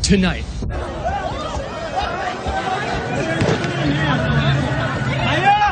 tonight.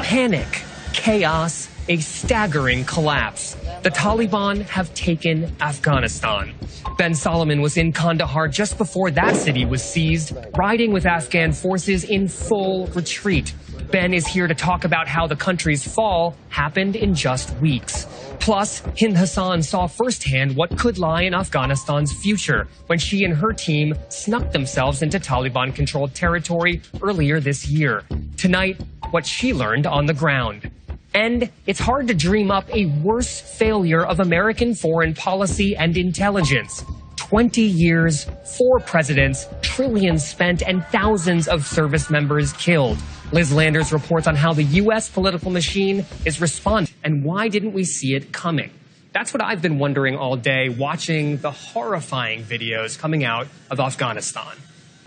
Panic, chaos, a staggering collapse. The Taliban have taken Afghanistan. Ben Solomon was in Kandahar just before that city was seized, riding with Afghan forces in full retreat. Ben is here to talk about how the country's fall happened in just weeks. Plus, Hind Hassan saw firsthand what could lie in Afghanistan's future when she and her team snuck themselves into Taliban-controlled territory earlier this year. Tonight, what she learned on the ground. And it's hard to dream up a worse failure of American foreign policy and intelligence. 20 years, 4 presidents, trillions spent, and thousands of service members killed. Liz Landers reports on how the U.S. political machine is responding, and why didn't we see it coming? That's what I've been wondering all day, watching the horrifying videos coming out of Afghanistan.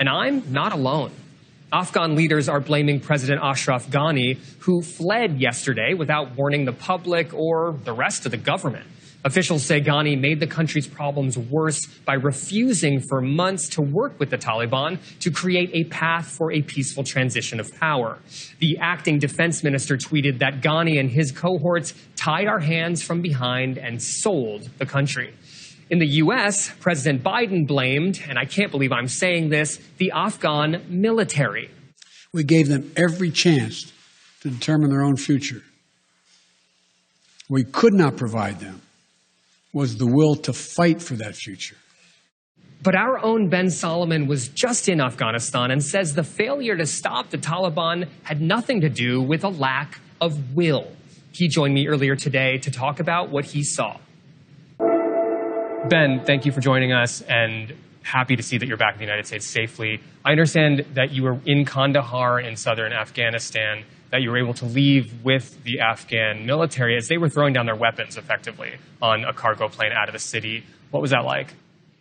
And I'm not alone. Afghan leaders are blaming President Ashraf Ghani, who fled yesterday without warning the public or the rest of the government. Officials say Ghani made the country's problems worse by refusing for months to work with the Taliban to create a path for a peaceful transition of power. The acting defense minister tweeted that Ghani and his cohorts tied our hands from behind and sold the country. In the U.S., President Biden blamed, and I can't believe I'm saying this, the Afghan military. We gave them every chance to determine their own future. We could not provide them was the will to fight for that future. But our own Ben Solomon was just in Afghanistan and says the failure to stop the Taliban had nothing to do with a lack of will. He joined me earlier today to talk about what he saw. Ben, thank you for joining us, and happy to see that you're back in the United States safely. I understand that you were in Kandahar in southern Afghanistan, that you were able to leave with the Afghan military as they were throwing down their weapons effectively on a cargo plane out of the city. What was that like?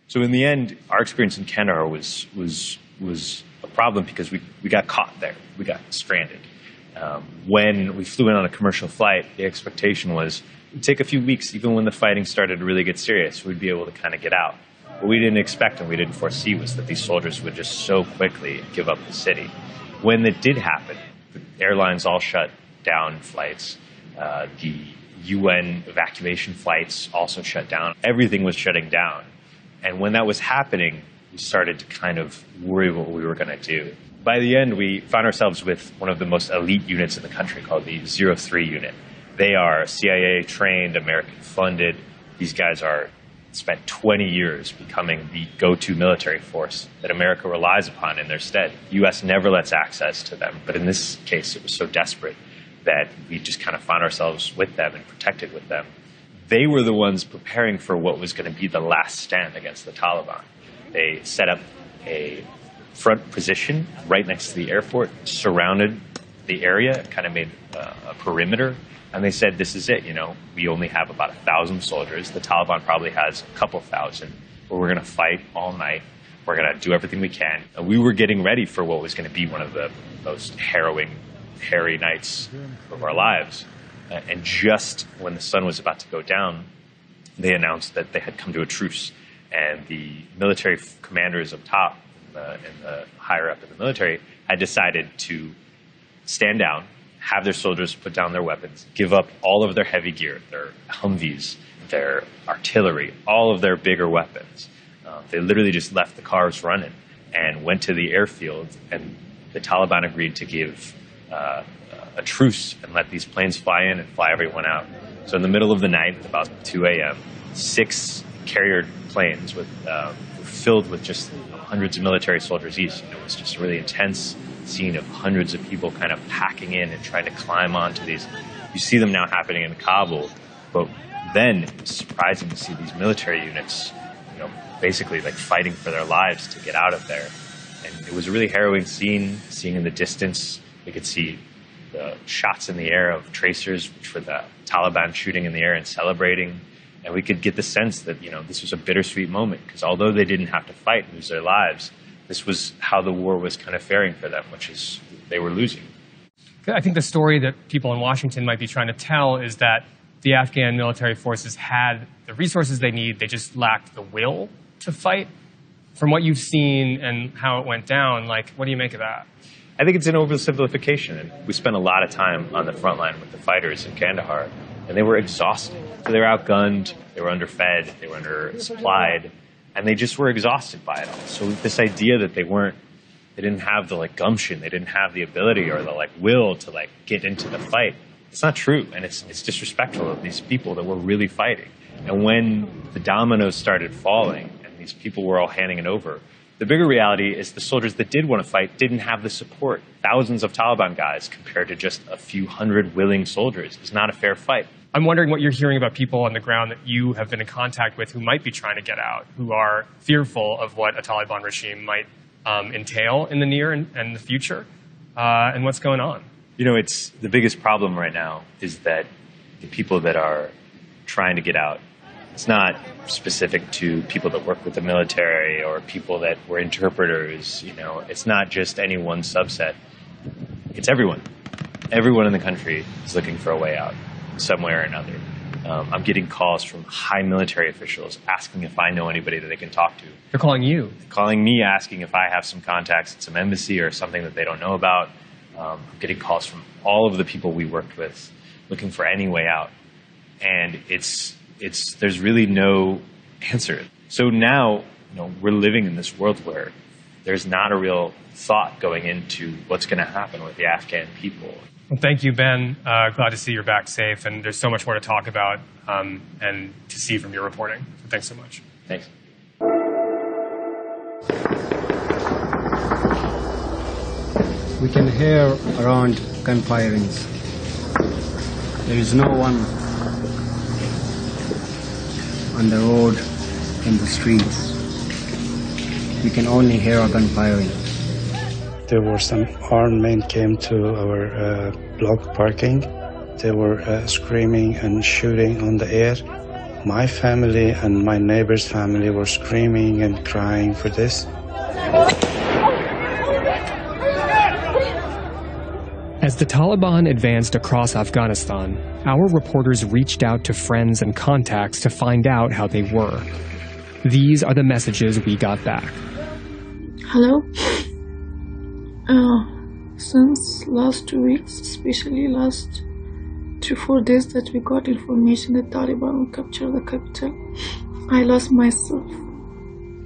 So in the end, our experience in Kandahar was a problem because we got caught there. We got stranded. When we flew in on a commercial flight, the expectation was it'd take a few weeks, even when the fighting started to really get serious, we'd be able to kind of get out. What we didn't expect and we didn't foresee was that these soldiers would just so quickly give up the city. When it did happen, the airlines all shut down flights. The UN evacuation flights also shut down. Everything was shutting down. And when that was happening, we started to kind of worry what we were going to do. By the end, we found ourselves with one of the most elite units in the country called the 03 unit. They are CIA-trained, American-funded. These guys spent 20 years becoming the go-to military force that America relies upon in their stead. The U.S. never lets access to them, but in this case, it was so desperate that we just kind of found ourselves with them and protected with them. They were the ones preparing for what was going to be the last stand against the Taliban. They set up a front position right next to the airport, surrounded the area, kind of made a perimeter. And they said, this is it, we only have about 1,000 soldiers. The Taliban probably has a couple thousand, but we're going to fight all night. We're going to do everything we can. And we were getting ready for what was going to be one of the most harrowing, hairy nights of our lives. And just when the sun was about to go down, they announced that they had come to a truce. And the military commanders up top and the higher up in the military had decided to stand down, have their soldiers put down their weapons, give up all of their heavy gear, their Humvees, their artillery, all of their bigger weapons. They literally just left the cars running and went to the airfield, and the Taliban agreed to give a truce and let these planes fly in and fly everyone out. So in the middle of the night, at about 2 a.m., 6 carrier planes filled with just hundreds of military soldiers each. It was just a really intense scene of hundreds of people kind of packing in and trying to climb onto these. You see them now happening in Kabul, but then it's surprising to see these military units, basically like fighting for their lives to get out of there. And it was a really harrowing scene, seeing in the distance. We could see the shots in the air of tracers, which were the Taliban shooting in the air and celebrating. And we could get the sense that, this was a bittersweet moment, because although they didn't have to fight and lose their lives, this was how the war was kind of faring for them, which is they were losing. I think the story that people in Washington might be trying to tell is that the Afghan military forces had the resources they need, they just lacked the will to fight. From what you've seen and how it went down, like, what do you make of that? I think it's an oversimplification. And we spent a lot of time on the front line with the fighters in Kandahar, and they were exhausted. So they were outgunned, they were underfed, they were undersupplied, and they just were exhausted by it all. So this idea that they didn't have the gumption, they didn't have the ability or the will to get into the fight, it's not true. And it's disrespectful of these people that were really fighting. And when the dominoes started falling and these people were all handing it over, the bigger reality is the soldiers that did want to fight didn't have the support. Thousands of Taliban guys compared to just a few hundred willing soldiers. It's not a fair fight. I'm wondering what you're hearing about people on the ground that you have been in contact with who might be trying to get out, who are fearful of what a Taliban regime might entail in the near and the future, and what's going on. It's the biggest problem right now is that the people that are trying to get out, it's not specific to people that work with the military or people that were interpreters. It's not just any one subset. It's everyone. Everyone in the country is looking for a way out, some way or another. I'm getting calls from high military officials asking if I know anybody that they can talk to. They're calling you? They're calling me, asking if I have some contacts at some embassy or something that they don't know about. I'm getting calls from all of the people we worked with looking for any way out. And there's really no answer. So now, we're living in this world where there's not a real thought going into what's going to happen with the Afghan people. Well, thank you, Ben. Glad to see you're back safe. And there's so much more to talk about and to see from your reporting. So thanks so much. Thanks. We can hear around gunfirings. There is no one on the road, in the streets. We can only hear a gunfiring. There were some armed men came to our block parking. They were screaming and shooting on the air. My family and my neighbor's family were screaming and crying for this. As the Taliban advanced across Afghanistan, our reporters reached out to friends and contacts to find out how they were. These are the messages we got back. Hello? Since last 2 weeks, especially last 3-4 days that we got information that Taliban will capture the capital, I lost myself.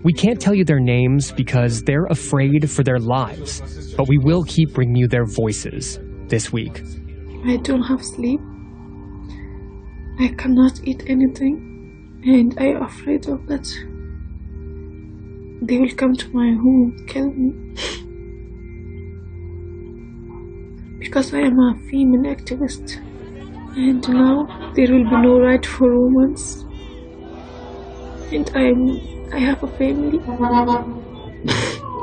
We can't tell you their names because they're afraid for their lives, but we will keep bringing you their voices this week. I don't have sleep. I cannot eat anything, and I am afraid of that. They will come to my home, kill me. Because I am a female activist, and now there will be no right for women. And I have a family.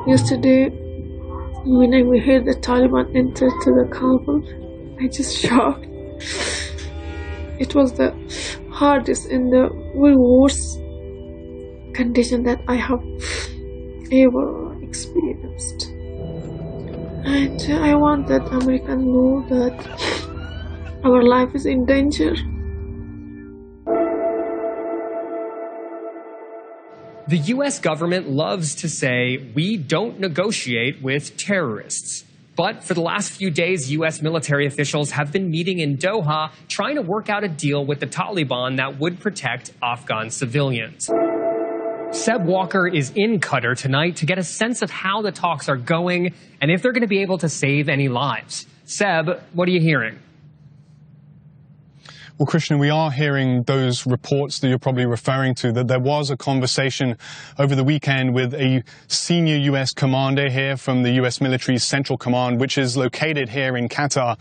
Yesterday, when I heard the Taliban entered to the Kabul, I just shocked. It was the hardest and the very worst condition that I have ever experienced. And I want that Americans know that our life is in danger. The U.S. government loves to say, we don't negotiate with terrorists. But for the last few days, U.S. military officials have been meeting in Doha trying to work out a deal with the Taliban that would protect Afghan civilians. Seb Walker is in Qatar tonight to get a sense of how the talks are going and if they're going to be able to save any lives. Seb, what are you hearing? Well, Christian, we are hearing those reports that you're probably referring to, that there was a conversation over the weekend with a senior U.S. commander here from the U.S. military's Central Command, which is located here in Qatar,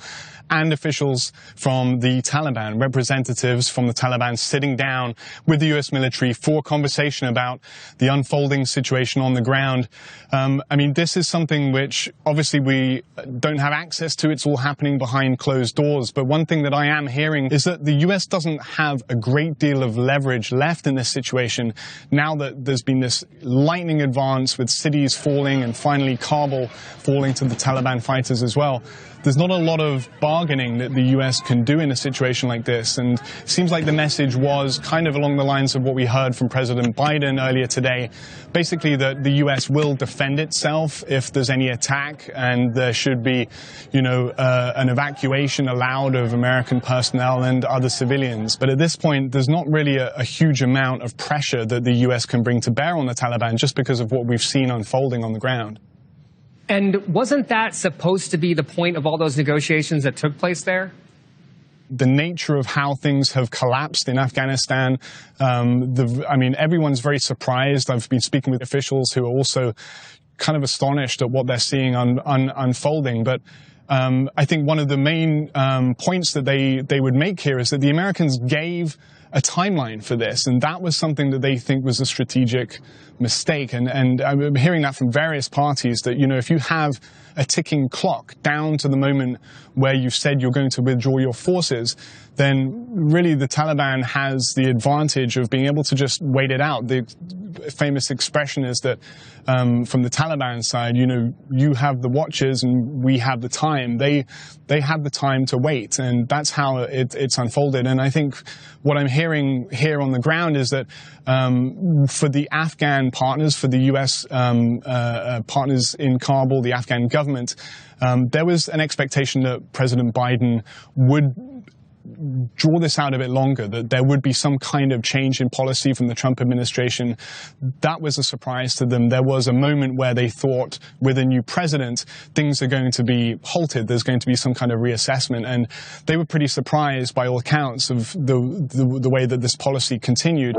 and officials from the Taliban, representatives from the Taliban sitting down with the U.S. military for a conversation about the unfolding situation on the ground. I mean, this is something which obviously we don't have access to. It's all happening behind closed doors. But one thing that I am hearing is that the U.S. doesn't have a great deal of leverage left in this situation now that there's been this lightning advance with cities falling and finally Kabul falling to the Taliban fighters as well. there's not a lot of bargaining that the US can do in a situation like this. And it seems like the message was kind of along the lines of what we heard from President Biden earlier today, basically that the US will defend itself if there's any attack, and there should be, an evacuation allowed of American personnel and other civilians. But at this point, there's not really a huge amount of pressure that the US can bring to bear on the Taliban just because of what we've seen unfolding on the ground. And wasn't that supposed to be the point of all those negotiations that took place there? The nature of how things have collapsed in Afghanistan, everyone's very surprised. I've been speaking with officials who are also kind of astonished at what they're seeing unfolding. But I think one of the main points that they would make here is that the Americans gave a timeline for this, and that was something that they think was a strategic mistake. And I'm hearing that from various parties that, if you have a ticking clock down to the moment where you've said you're going to withdraw your forces, then really the Taliban has the advantage of being able to just wait it out. The famous expression is that from the Taliban side, you have the watches and we have the time. They have the time to wait, and that's how it's unfolded. And I think what I'm hearing here on the ground is that for the Afghan partners, for the US partners in Kabul, the Afghan government, there was an expectation that President Biden would draw this out a bit longer, that there would be some kind of change in policy from the Trump administration. That was a surprise to them. There was a moment where they thought with a new president, things are going to be halted. There's going to be some kind of reassessment. And they were pretty surprised by all accounts of the way that this policy continued.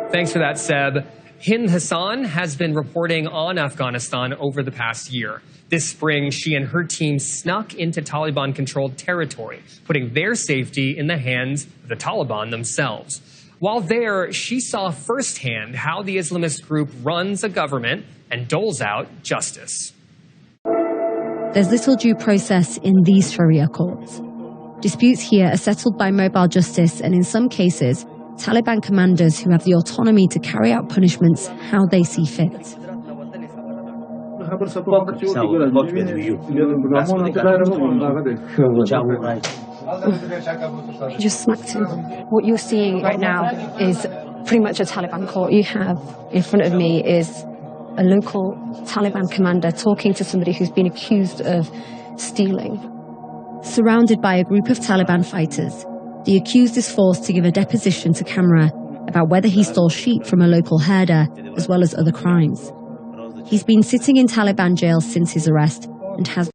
Thanks for that, Seb. Hind Hassan has been reporting on Afghanistan over the past year. This spring, she and her team snuck into Taliban-controlled territory, putting their safety in the hands of the Taliban themselves. While there, she saw firsthand how the Islamist group runs a government and doles out justice. There's little due process in these Sharia courts. Disputes here are settled by mobile justice, and in some cases, Taliban commanders who have the autonomy to carry out punishments how they see fit. He just smacked him. What you're seeing right now is pretty much a Taliban court. You have in front of me is a local Taliban commander talking to somebody who's been accused of stealing. Surrounded by a group of Taliban fighters, the accused is forced to give a deposition to camera about whether he stole sheep from a local herder, as well as other crimes. He's been sitting in Taliban jail since his arrest and has